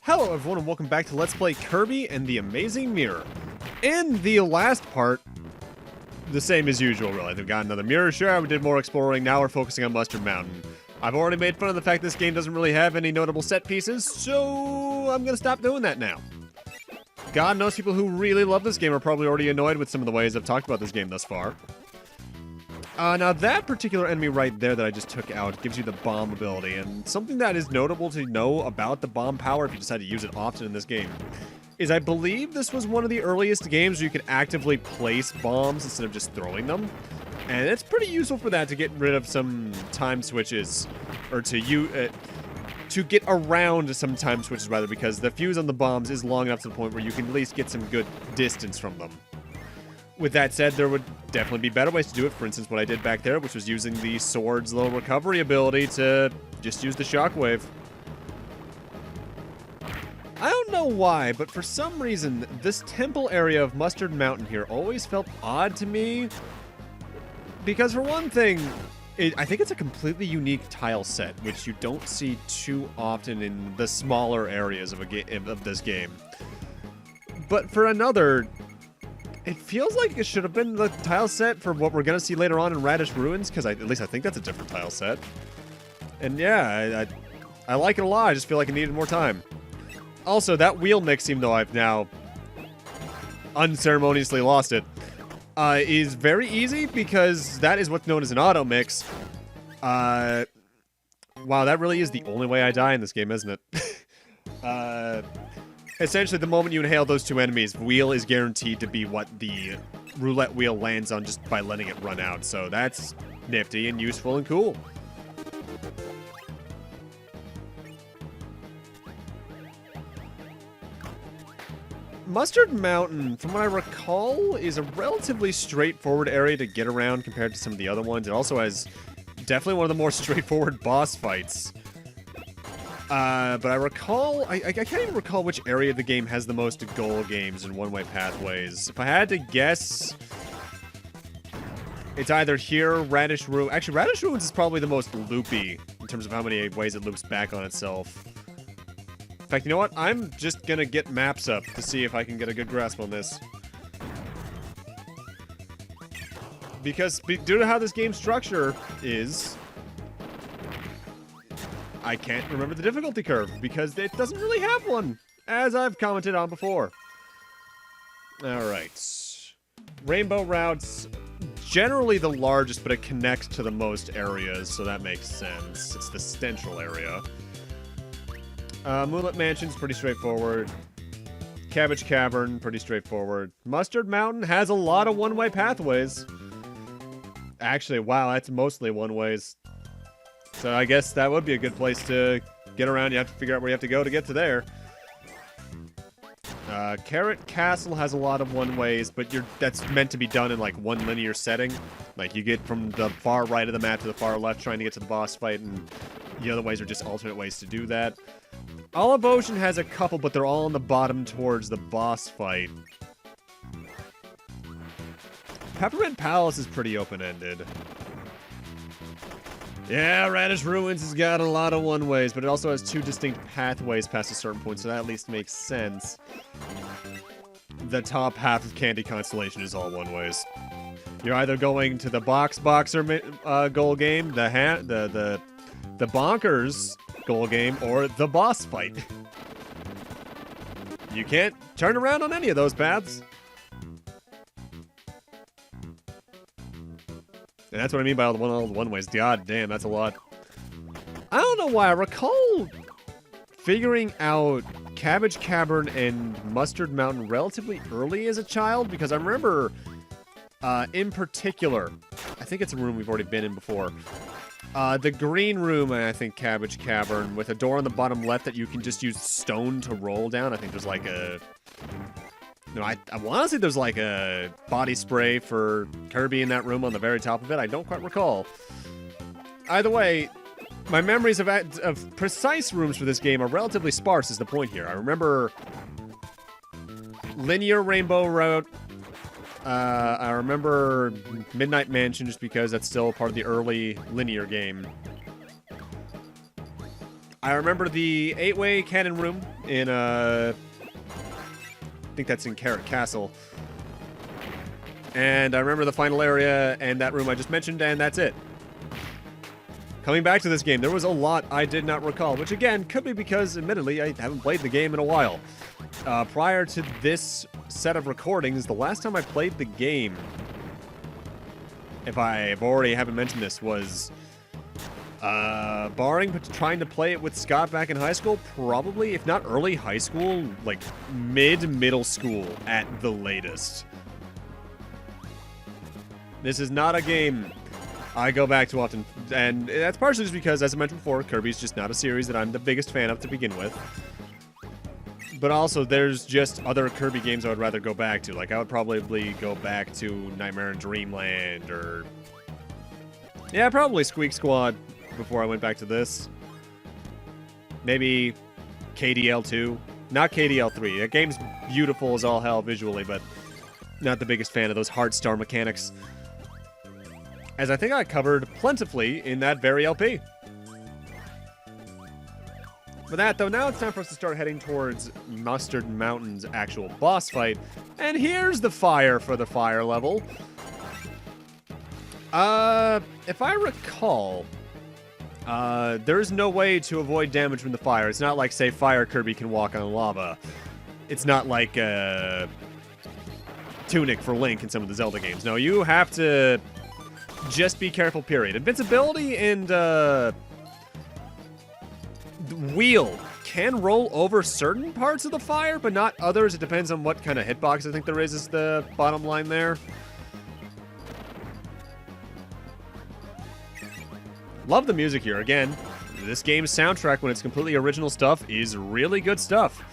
Hello everyone and welcome back to Let's Play Kirby and the Amazing Mirror. In the last part, the same as usual really. They've got another mirror share, we did more exploring, now we're focusing on Mustard Mountain. I've already made fun of the fact this game doesn't really have any notable set pieces, so I'm gonna stop doing that now. God knows people who really love this game are probably already annoyed with some of the ways I've talked about this game thus far. Now that particular enemy right there that I just took out gives you the bomb ability, and something that is notable to know about the bomb power if you decide to use it often in this game is I believe this was one of the earliest games where you could actively place bombs instead of just throwing them. And it's pretty useful for that to get rid of some time switches, or to get around some time switches rather, because the fuse on the bombs is long enough to the point where you can at least get some good distance from them. With that said, there would definitely be better ways to do it. For instance, what I did back there, which was using the sword's little recovery ability to just use the shockwave. I don't know why, but for some reason, this temple area of Mustard Mountain here always felt odd to me. Because for one thing, I think it's a completely unique tile set, which you don't see too often in the smaller areas of this game. But for another, it feels like it should have been the tile set for what we're going to see later on in Radish Ruins, because at least I think that's a different tile set. And yeah, I like it a lot, I just feel like it needed more time. Also, that wheel mix, even though I've now unceremoniously lost it, is very easy because that is what's known as an auto mix. Wow, that really is the only way I die in this game, isn't it? Essentially, the moment you inhale those two enemies, wheel is guaranteed to be what the roulette wheel lands on just by letting it run out. So that's nifty and useful and cool. Mustard Mountain, from what I recall, is a relatively straightforward area to get around compared to some of the other ones. It also has definitely one of the more straightforward boss fights. But I recall, I can't even recall which area of the game has the most goal games and one-way pathways. If I had to guess, it's either here, Radish Ruins. Actually, Radish Ruins is probably the most loopy in terms of how many ways it loops back on itself. In fact, you know what? I'm just gonna get maps up to see if I can get a good grasp on this. Because due to how this game's structure is, I can't remember the difficulty curve, because it doesn't really have one, as I've commented on before. Alright. Rainbow Route's generally the largest, but it connects to the most areas, so that makes sense. It's the central area. Moonlit Mansion's pretty straightforward. Cabbage Cavern, pretty straightforward. Mustard Mountain has a lot of one-way pathways. Actually, wow, that's mostly one-ways. So I guess that would be a good place to get around. You have to figure out where you have to go to get to there. Carrot Castle has a lot of one-ways, but that's meant to be done in like one linear setting. Like you get from the far right of the map to the far left trying to get to the boss fight, and the other ways are just alternate ways to do that. Olive Ocean has a couple, but they're all on the bottom towards the boss fight. Peppermint Palace is pretty open-ended. Yeah, Radish Ruins has got a lot of one-ways, but it also has two distinct pathways past a certain point, so that at least makes sense. The top half of Candy Constellation is all one-ways. You're either going to the Boxer goal game, the Bonkers goal game, or the boss fight. You can't turn around on any of those paths. And that's what I mean by all the one-ways. God damn, that's a lot. I don't know why. I recall figuring out Cabbage Cavern and Mustard Mountain relatively early as a child, because I remember, in particular, I think it's a room we've already been in before. The green room, I think Cabbage Cavern, with a door on the bottom left that you can just use stone to roll down. I think there's like a... No, I want to say there's like a body spray for Kirby in that room on the very top of it. I don't quite recall. Either way, my memories of precise rooms for this game are relatively sparse is the point here. I remember linear Rainbow Route. I remember Midnight Mansion just because that's still part of the early linear game. I remember the 8-way cannon room in, I think that's in Carrot Castle. And I remember the final area and that room I just mentioned, and that's it. Coming back to this game, there was a lot I did not recall, which again, could be because, admittedly, I haven't played the game in a while. Prior to this set of recordings, the last time I played the game, if I've already haven't mentioned this, was, barring trying to play it with Scott back in high school, probably, if not early high school, like mid-middle school at the latest. This is not a game I go back to often, and that's partially just because, as I mentioned before, Kirby's just not a series that I'm the biggest fan of to begin with. But also, there's just other Kirby games I would rather go back to. Like, I would probably go back to Nightmare in Dreamland, or... yeah, probably Squeak Squad before I went back to this. Maybe KDL 2. Not KDL 3. That game's beautiful as all hell visually, but not the biggest fan of those hard star mechanics. As I think I covered plentifully in that very LP. For that, though, now it's time for us to start heading towards Mustard Mountain's actual boss fight. And here's the fire for the fire level. If I recall, there's no way to avoid damage from the fire. It's not like, say, Fire Kirby can walk on lava. It's not like, Tunic for Link in some of the Zelda games. No, you have to just be careful, period. Invincibility and, Wheel can roll over certain parts of the fire, but not others. It depends on what kind of hitbox I think there is the bottom line there. Love the music here. Again, this game's soundtrack, when it's completely original stuff, is really good stuff.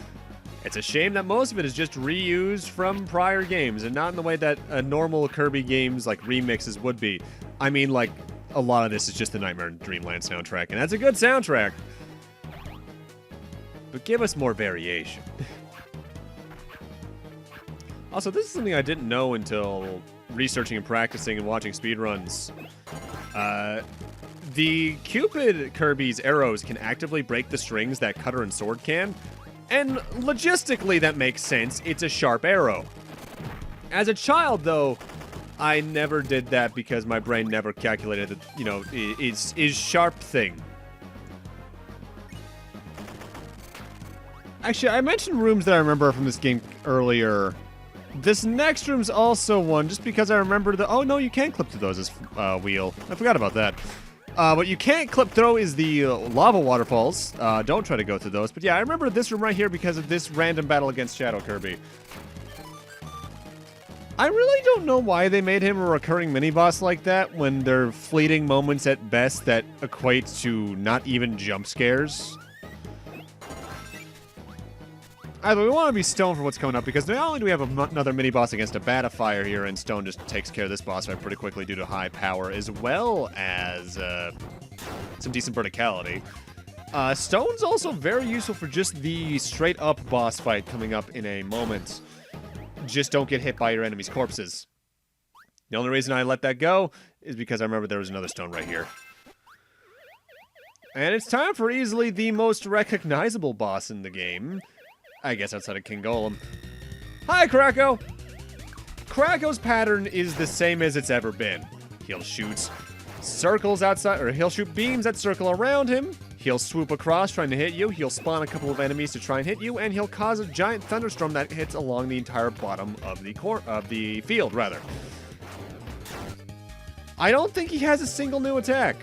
It's a shame that most of it is just reused from prior games, and not in the way that a normal Kirby games like remixes would be. I mean, like, a lot of this is just the Nightmare in Dreamland soundtrack, and that's a good soundtrack. But give us more variation. Also, this is something I didn't know until researching and practicing and watching speedruns. The Cupid Kirby's arrows can actively break the strings that Cutter and Sword can. And logistically, that makes sense. It's a sharp arrow. As a child, though, I never did that because my brain never calculated that, you know, is sharp thing. Actually, I mentioned rooms that I remember from this game earlier. This next room's also one, just because I remember the... oh, no, you can clip through those as wheel. I forgot about that. What you can't clip through is the lava waterfalls. Don't try to go through those. But yeah, I remember this room right here because of this random battle against Shadow Kirby. I really don't know why they made him a recurring mini-boss like that when they're fleeting moments at best that equate to not even jump scares. Either we want to be Stone for what's coming up, because not only do we have another mini-boss against a bat of fire here, and Stone just takes care of this boss fight pretty quickly due to high power, as well as some decent verticality. Stone's also very useful for just the straight-up boss fight coming up in a moment. Just don't get hit by your enemy's corpses. The only reason I let that go is because I remember there was another Stone right here. And it's time for easily the most recognizable boss in the game. I guess outside of King Golem. Hi, Kracko! Kracko's pattern is the same as it's ever been. He'll shoot circles outside, or he'll shoot beams that circle around him. He'll swoop across trying to hit you. He'll spawn a couple of enemies to try and hit you, and he'll cause a giant thunderstorm that hits along the entire bottom of the field, rather. I don't think he has a single new attack.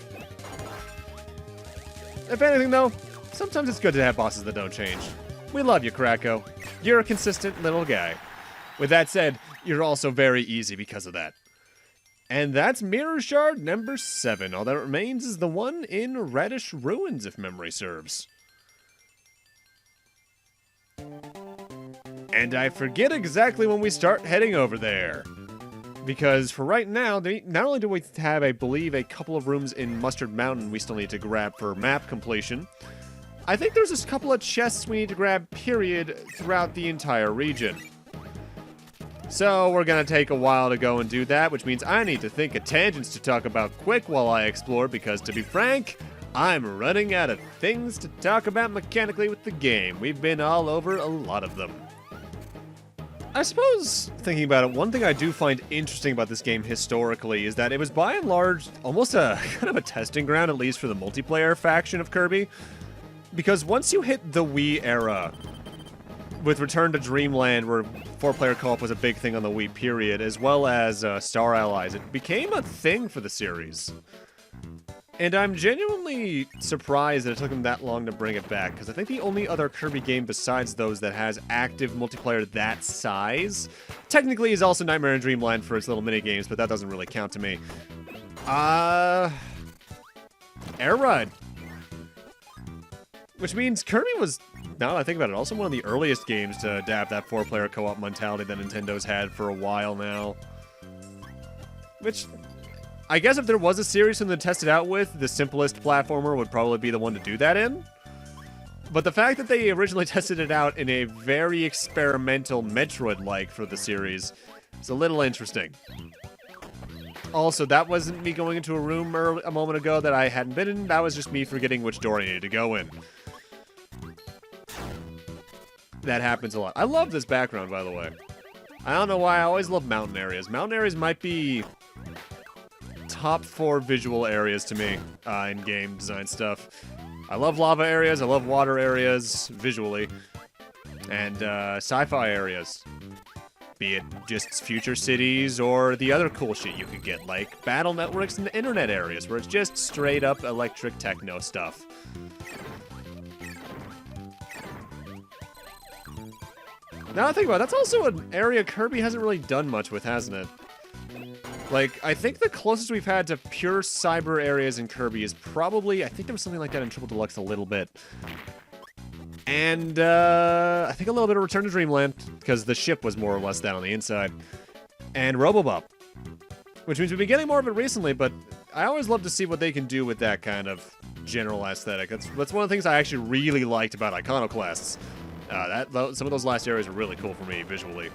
If anything, though, sometimes it's good to have bosses that don't change. We love you, Kracko. You're a consistent little guy. With that said, you're also very easy because of that. And that's Mirror Shard number 7. All that remains is the one in Radish Ruins, if memory serves. And I forget exactly when we start heading over there. Because for right now, not only do we have, I believe, a couple of rooms in Mustard Mountain we still need to grab for map completion, I think there's a couple of chests we need to grab, period, throughout the entire region. So we're going to take a while to go and do that, which means I need to think of tangents to talk about quick while I explore, because to be frank, I'm running out of things to talk about mechanically with the game. We've been all over a lot of them. I suppose, thinking about it, one thing I do find interesting about this game historically is that it was by and large almost a kind of a testing ground, at least for the multiplayer faction of Kirby. Because once you hit the Wii era, with Return to Dreamland, where 4-player co-op was a big thing on the Wii period, as well as Star Allies, it became a thing for the series. And I'm genuinely surprised that it took them that long to bring it back, because I think the only other Kirby game besides those that has active multiplayer that size, technically is also Nightmare in Dreamland for its little mini-games, but that doesn't really count to me. Air Ride. Which means Kirby was, now that I think about it, also one of the earliest games to adapt that 4-player co-op mentality that Nintendo's had for a while now. Which, I guess if there was a series for them to test it out with, the simplest platformer would probably be the one to do that in. But the fact that they originally tested it out in a very experimental Metroid-like for the series is a little interesting. Also, that wasn't me going into a room a moment ago that I hadn't been in, that was just me forgetting which door I needed to go in. That happens a lot. I love this background, by the way. I don't know why, I always love mountain areas. Mountain areas might be top 4 visual areas to me in game design stuff. I love lava areas, I love water areas, visually. And sci-fi areas. Be it just future cities or the other cool shit you could get, like battle networks and internet areas, where it's just straight up electric techno stuff. Now I think about it, that's also an area Kirby hasn't really done much with, hasn't it? Like, I think the closest we've had to pure cyber areas in Kirby is probably, I think there was something like that in Triple Deluxe a little bit. And, I think a little bit of Return to Dreamland, because the ship was more or less that on the inside. And Robobop. Which means we've been getting more of it recently, but I always love to see what they can do with that kind of general aesthetic. That's one of the things I actually really liked about Iconoclasts. Some of those last areas are really cool for me, visually.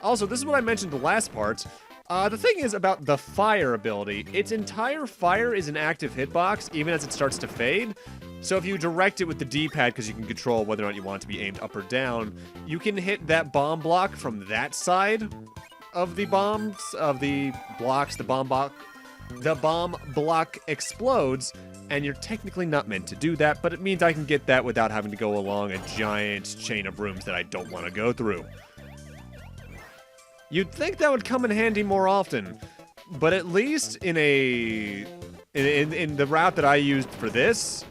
Also, this is what I mentioned in the last part. The thing is about the fire ability, its entire fire is an active hitbox, even as it starts to fade. So if you direct it with the D-pad, because you can control whether or not you want it to be aimed up or down, you can hit that bomb block from that side of the bombs, of the blocks, the bomb block explodes, and you're technically not meant to do that, but it means I can get that without having to go along a giant chain of rooms that I don't want to go through. You'd think that would come in handy more often, but at least in the route that I used for this,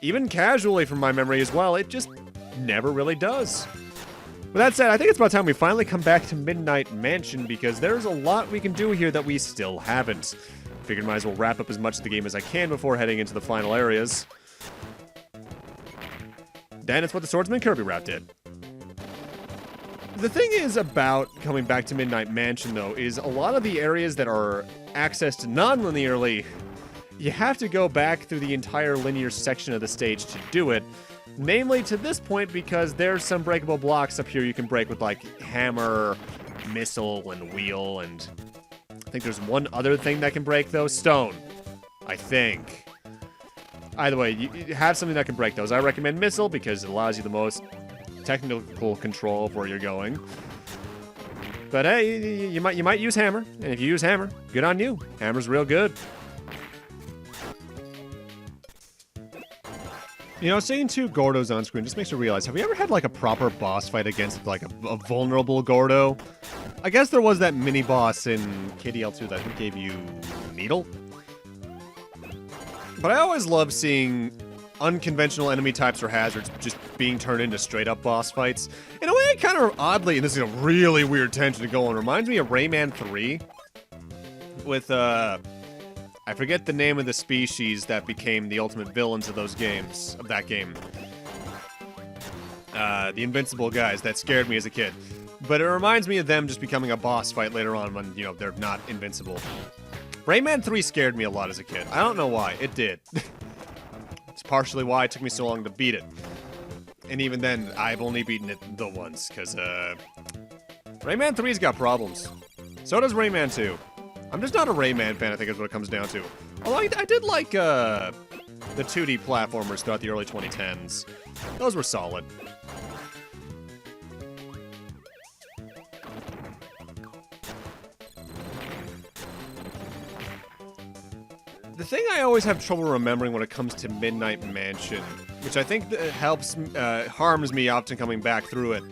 even casually from my memory as well, it just never really does. With that said, I think it's about time we finally come back to Moonlit Mansion, because there's a lot we can do here that we still haven't. Figured might as well wrap up as much of the game as I can before heading into the final areas. Then it's what the Swordsman Kirby route did. The thing is about coming back to Moonlit Mansion, though, is a lot of the areas that are accessed non-linearly, you have to go back through the entire linear section of the stage to do it. Namely to this point, because there's some breakable blocks up here you can break with, like, hammer, missile, and wheel, and I think there's one other thing that can break, though. Stone. I think. Either way, you have something that can break those. I recommend missile, because it allows you the most technical control of where you're going. But hey, you might use hammer, and if you use hammer, good on you. Hammer's real good. You know, seeing 2 Gordos on screen just makes me realize, have we ever had, like, a proper boss fight against, like, a vulnerable Gordo? I guess there was that mini-boss in KDL 2 that I think gave you Needle? But I always love seeing unconventional enemy types or hazards just being turned into straight-up boss fights. In a way, it kind of oddly, and this is a really weird tangent to go on, reminds me of Rayman 3 with, I forget the name of the species that became the ultimate villains of those games, of that game. The Invincible guys, that scared me as a kid. But it reminds me of them just becoming a boss fight later on when, you know, they're not invincible. Rayman 3 scared me a lot as a kid. I don't know why, it did. It's partially why it took me so long to beat it. And even then, I've only beaten it the once, because, Rayman 3's got problems. So does Rayman 2. I'm just not a Rayman fan, I think is what it comes down to. Although I did like the 2D platformers throughout the early 2010s. Those were solid. The thing I always have trouble remembering when it comes to Moonlit Mansion, which I think harms me often coming back through it,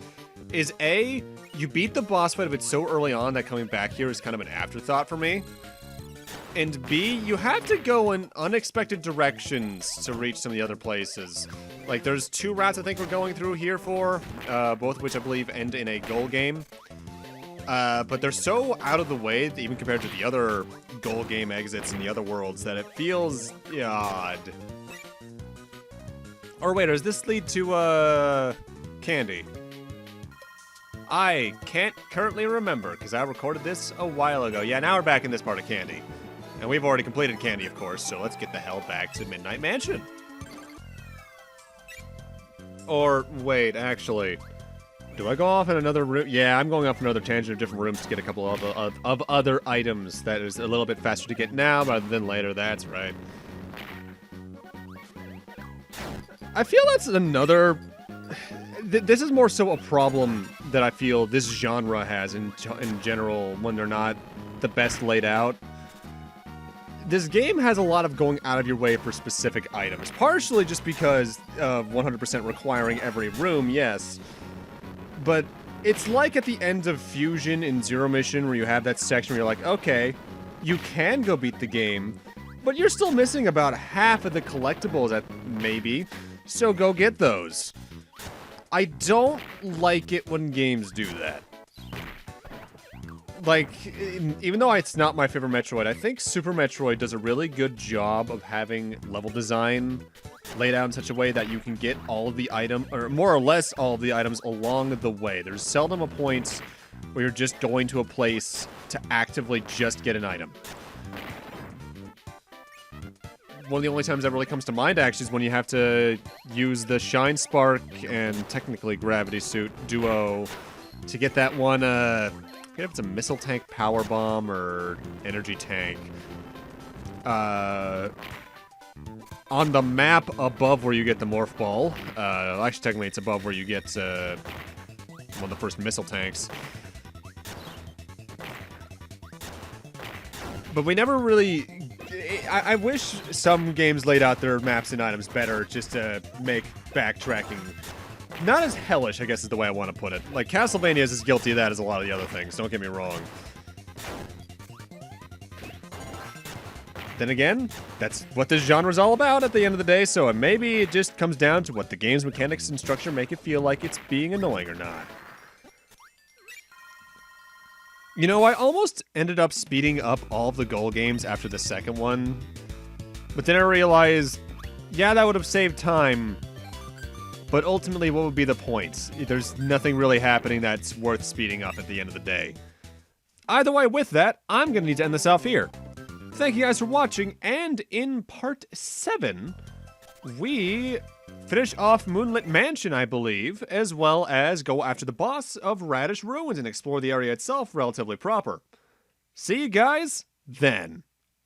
is A, you beat the boss fight of it so early on that coming back here is kind of an afterthought for me. And B, you have to go in unexpected directions to reach some of the other places. Like, there's 2 routes I think we're going through here for, both of which I believe end in a goal game. But they're so out of the way, even compared to the other goal game exits in the other worlds, that it feels odd. Or wait, does this lead to, Candy? I can't currently remember, because I recorded this a while ago. Yeah, now we're back in this part of Candy. And we've already completed Candy, of course, so let's get the hell back to Moonlit Mansion. Or, wait, actually, do I go off in another room? Yeah, I'm going off another tangent of different rooms to get a couple of other items that is a little bit faster to get now rather than later, that's right. I feel that's another... This is more so a problem that I feel this genre has in general when they're not the best laid out. This game has a lot of going out of your way for specific items, partially just because of 100% requiring every room, yes. But it's like at the end of Fusion in Zero Mission where you have that section where you're like, okay, you can go beat the game, but you're still missing about half of the collectibles maybe, so go get those. I don't like it when games do that. Like, even though it's not my favorite Metroid, I think Super Metroid does a really good job of having level design laid out in such a way that you can get all of the items, or more or less all of the items along the way. There's seldom a point where you're just going to a place to actively just get an item. One of the only times that really comes to mind, actually, is when you have to use the Shine Spark and technically Gravity Suit duo to get that one, I forget if it's a missile tank power bomb or energy tank. On the map above where you get the morph ball. Actually, technically, it's above where you get one of the first missile tanks. But we never really... I wish some games laid out their maps and items better just to make backtracking not as hellish, I guess is the way I want to put it. Like, Castlevania is as guilty of that as a lot of the other things, don't get me wrong. Then again, that's what this genre is all about at the end of the day, so maybe it just comes down to what the game's mechanics and structure make it feel like it's being annoying or not. You know, I almost ended up speeding up all of the goal games after the second one, but then I realized, yeah, that would have saved time, but ultimately, what would be the point? There's nothing really happening that's worth speeding up at the end of the day. Either way, with that, I'm going to need to end this off here. Thank you guys for watching, and in part 7, we finish off Moonlit Mansion, I believe, as well as go after the boss of Radish Ruins and explore the area itself relatively proper. See you guys then.